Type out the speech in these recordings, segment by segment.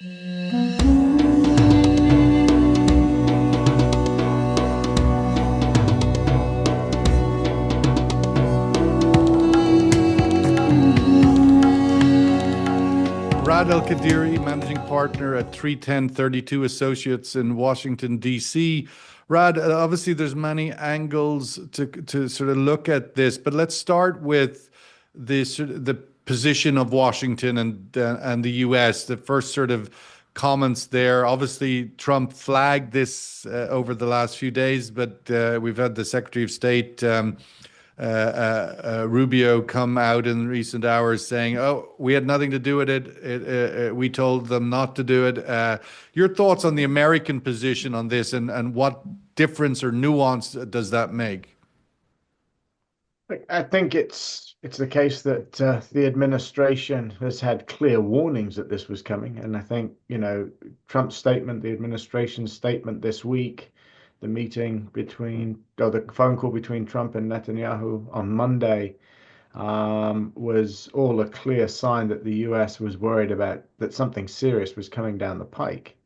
Raad Alkadiri, managing partner at 31032 Associates in Washington, D.C. Raad, obviously there's many angles to sort of look at this, but let's start with the position of Washington and the U.S. The first sort of comments there. Obviously, Trump flagged this over the last few days, but we've had the Secretary of State. Rubio come out in recent hours saying, "Oh, we had nothing to do with it. We told them not to do it." Your thoughts on the American position on this, and what difference or nuance does that make? I think it's the case that the administration has had clear warnings that this was coming, and I think Trump's statement, the administration's statement this week, the meeting between or the phone call between Trump and Netanyahu on Monday was all a clear sign that the U.S. was worried about that something serious was coming down the pike.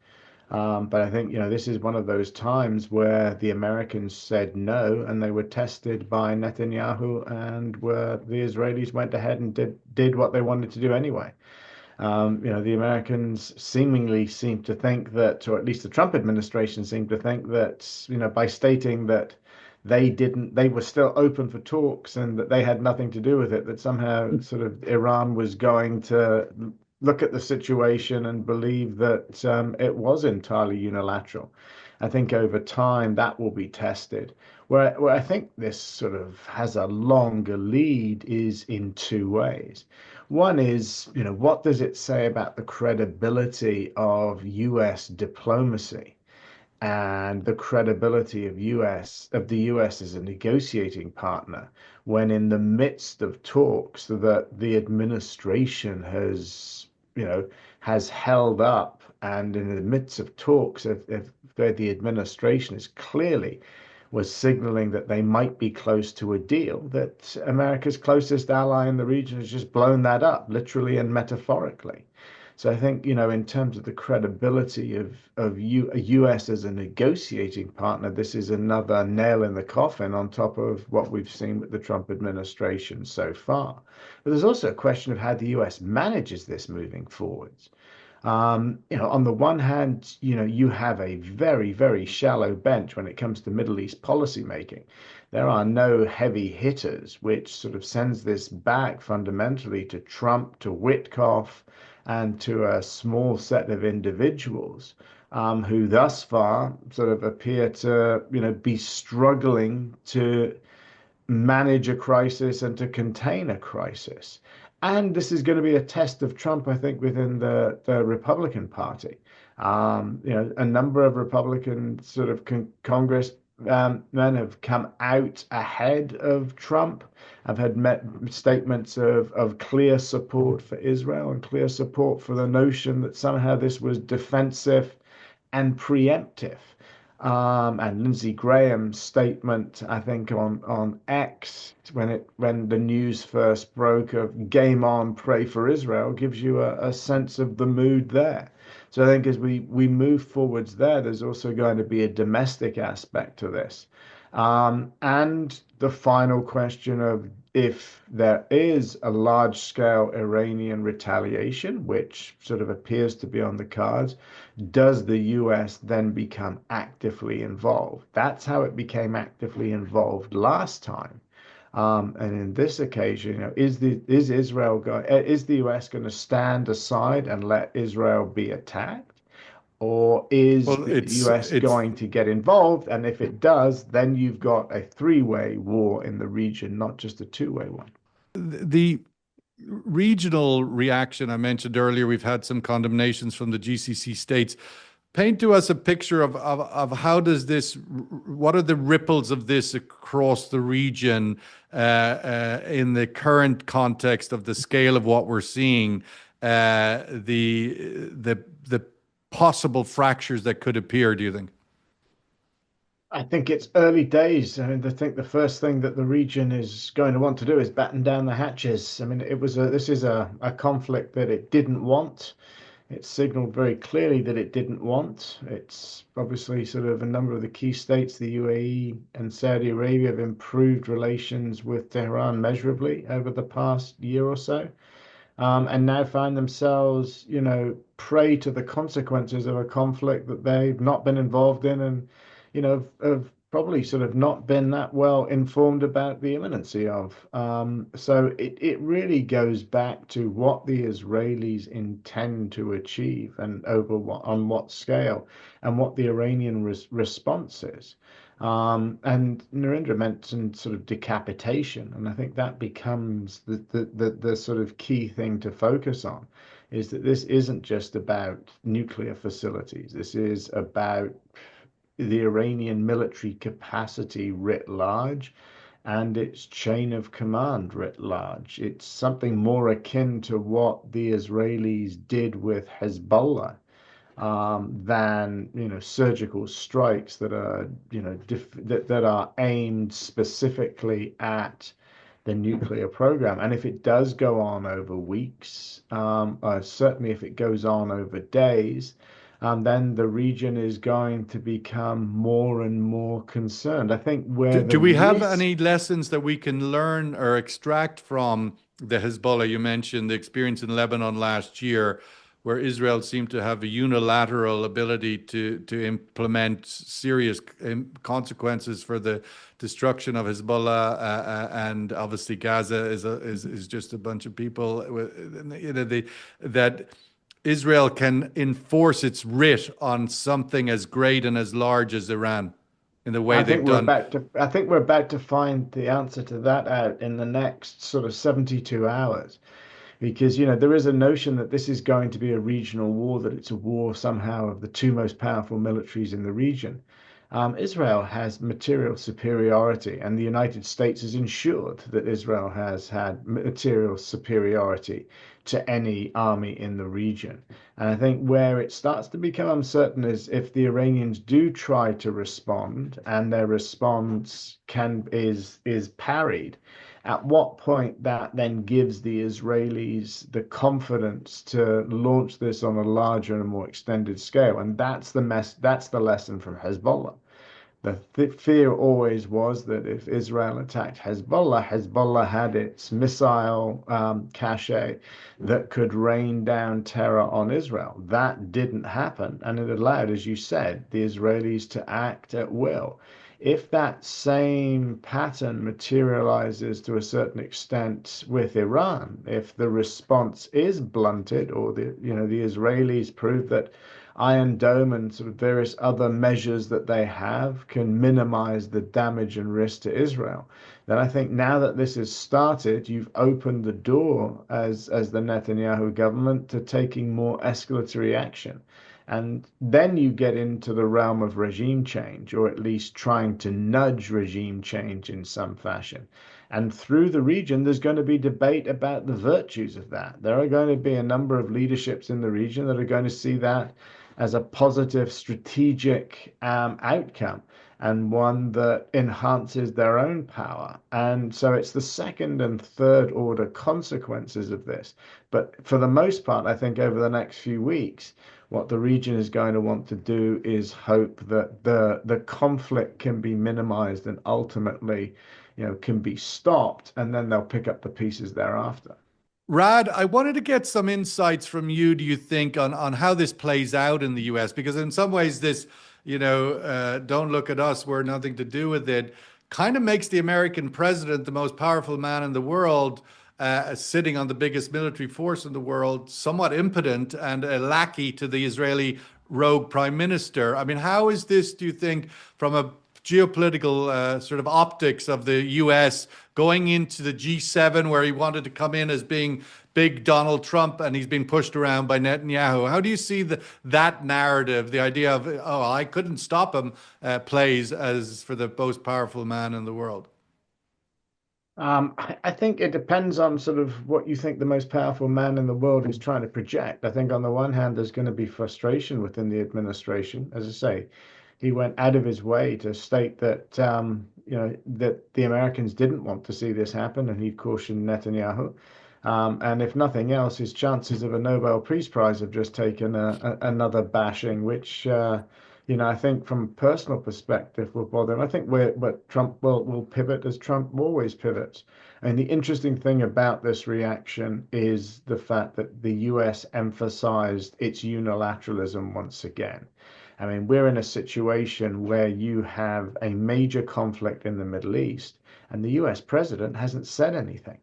But I think, this is one of those times where the Americans said no, and they were tested by Netanyahu, and where the Israelis went ahead and did what they wanted to do anyway. The Americans seemingly seem to think that, or at least the Trump administration seemed to think that, by stating that they were still open for talks and that they had nothing to do with it, that somehow sort of Iran was going to look at the situation and believe that it was entirely unilateral. I think over time that will be tested. Where I think this sort of has a longer lead is in two ways. One is, what does it say about the credibility of US diplomacy and the credibility of the US as a negotiating partner when in the midst of talks that the administration has held up, and in the midst of talks where the administration is clearly was signaling that they might be close to a deal, that America's closest ally in the region has just blown that up, literally and metaphorically. So I think, in terms of the credibility of US as a negotiating partner, this is another nail in the coffin on top of what we've seen with the Trump administration so far. But there's also a question of how the US manages this moving forwards. On the one hand, you have a very, very shallow bench when it comes to Middle East policy making. There are no heavy hitters, which sort of sends this back fundamentally to Trump, to Witkoff, and to a small set of individuals who thus far sort of appear to, be struggling to manage a crisis and to contain a crisis. And this is going to be a test of Trump, I think, within the Republican Party. A number of Republican sort of Congress men have come out ahead of Trump. I've had statements of clear support for Israel and clear support for the notion that somehow this was defensive and preemptive. And Lindsey Graham's statement, I think, on X when the news first broke of "Game on, pray for Israel" gives you a sense of the mood there. So I think as we move forwards there's also going to be a domestic aspect to this. And the final question of if there is a large scale Iranian retaliation, which sort of appears to be on the cards, does the US then become actively involved? That's how it became actively involved last time. And in this occasion, is the US going to stand aside and let Israel be attacked? Or is Well, the US it's going to get involved? And if it does, then you've got a three-way war in the region, not just a two-way one. the regional reaction I mentioned earlier. We've had some condemnations from the GCC states. Paint to us a picture of how does this, what are the ripples of this across the region in the current context of the scale of what we're seeing, the possible fractures that could appear, do you think? I think it's early days. I mean, I think the first thing that the region is going to want to do is batten down the hatches. I mean, this is a conflict that it didn't want. It signaled very clearly that it didn't want. It's obviously sort of a number of the key states, the UAE and Saudi Arabia, have improved relations with Tehran measurably over the past year or so, and now find themselves, prey to the consequences of a conflict that they've not been involved in, and have probably sort of not been that well informed about the imminency of. So it really goes back to what the Israelis intend to achieve and over what on what scale, and what the Iranian response is. And Narendra mentioned sort of decapitation, and I think that becomes the sort of key thing to focus on, is that this isn't just about nuclear facilities. This is about the Iranian military capacity writ large and its chain of command writ large. It's something more akin to what the Israelis did with Hezbollah, than surgical strikes that are that are aimed specifically at the nuclear program. And if it does go on over weeks, certainly if it goes on over days, then the region is going to become more and more concerned. I think where the Do we have risk any lessons that we can learn or extract from the Hezbollah? You mentioned the experience in Lebanon last year, where Israel seemed to have a unilateral ability to implement serious consequences for the destruction of Hezbollah, and obviously Gaza is just a bunch of people. That Israel can enforce its writ on something as great and as large as Iran in the way they've done. I think we're about to find the answer to that out in the next sort of 72 hours. Because, there is a notion that this is going to be a regional war, that it's a war somehow of the two most powerful militaries in the region. Israel has material superiority, and the United States has ensured that Israel has had material superiority to any army in the region. And I think where it starts to become uncertain is if the Iranians do try to respond, and their response is parried, at what point that then gives the Israelis the confidence to launch this on a larger and more extended scale. And that's the lesson from Hezbollah. The fear always was that if Israel attacked Hezbollah, Hezbollah had its missile cache that could rain down terror on Israel. That didn't happen, and it allowed, as you said, the Israelis to act at will. If that same pattern materializes to a certain extent with Iran, if the response is blunted, or the Israelis prove that Iron Dome and sort of various other measures that they have can minimize the damage and risk to Israel, then I think now that this has started, you've opened the door as the Netanyahu government to taking more escalatory action. And then you get into the realm of regime change, or at least trying to nudge regime change in some fashion. And through the region, there's going to be debate about the virtues of that. There are going to be a number of leaderships in the region that are going to see that as a positive strategic outcome, and one that enhances their own power. And so it's the second and third order consequences of this. But for the most part, I think over the next few weeks, what the region is going to want to do is hope that the conflict can be minimized and ultimately, can be stopped, and then they'll pick up the pieces thereafter. Raad, I wanted to get some insights from you, do you think, on how this plays out in the US? Because in some ways, this, don't look at us, we're nothing to do with it, kind of makes the American president the most powerful man in the world, sitting on the biggest military force in the world, somewhat impotent and a lackey to the Israeli rogue prime minister. I mean, how is this, do you think, from a geopolitical sort of optics of the US going into the G7, where he wanted to come in as being big Donald Trump and he's been pushed around by Netanyahu? How do you see that narrative, the idea of, oh, I couldn't stop him, plays as for the most powerful man in the world? I think it depends on sort of what you think the most powerful man in the world is trying to project. I think on the one hand, there's going to be frustration within the administration. As I say, he went out of his way to state that that the Americans didn't want to see this happen, and he cautioned Netanyahu. And if nothing else, his chances of a Nobel Peace Prize have just taken another bashing, which, I think from a personal perspective will bother him. I think but Trump will pivot as Trump always pivots. And the interesting thing about this reaction is the fact that the US emphasized its unilateralism once again. I mean, we're in a situation where you have a major conflict in the Middle East, and the US president hasn't said anything.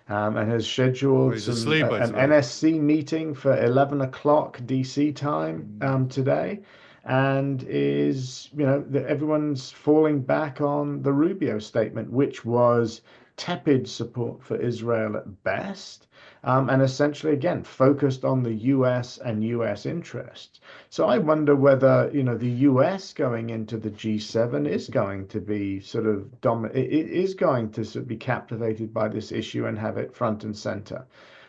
And has Or scheduled he's asleep, I an suppose. NSC meeting for 11 o'clock DC time today, and is, everyone's falling back on the Rubio statement, which was tepid support for Israel at best, and essentially, again, focused on the US and US interests. So I wonder whether, the US going into the G7 is going to be sort of is going to sort of be captivated by this issue and have it front and center.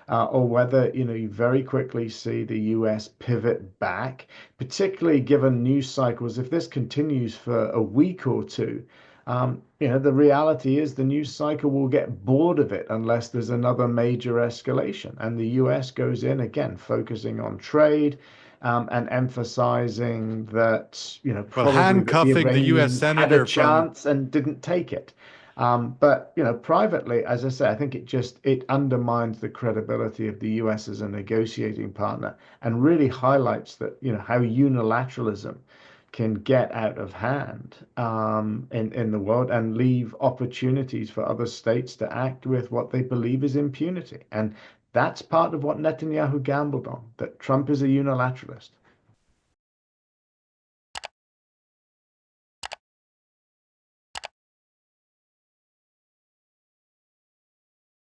Or whether, you very quickly see the US pivot back, particularly given news cycles. If this continues for a week or two, the reality is the news cycle will get bored of it unless there's another major escalation. And the US goes in again, focusing on trade, and emphasizing that, Well, probably that the handcuffing the US Iranians had a senator from chance and didn't take it. But privately, as I say, I think it undermines the credibility of the US as a negotiating partner and really highlights that, how unilateralism can get out of hand in the world and leave opportunities for other states to act with what they believe is impunity. And that's part of what Netanyahu gambled on, that Trump is a unilateralist.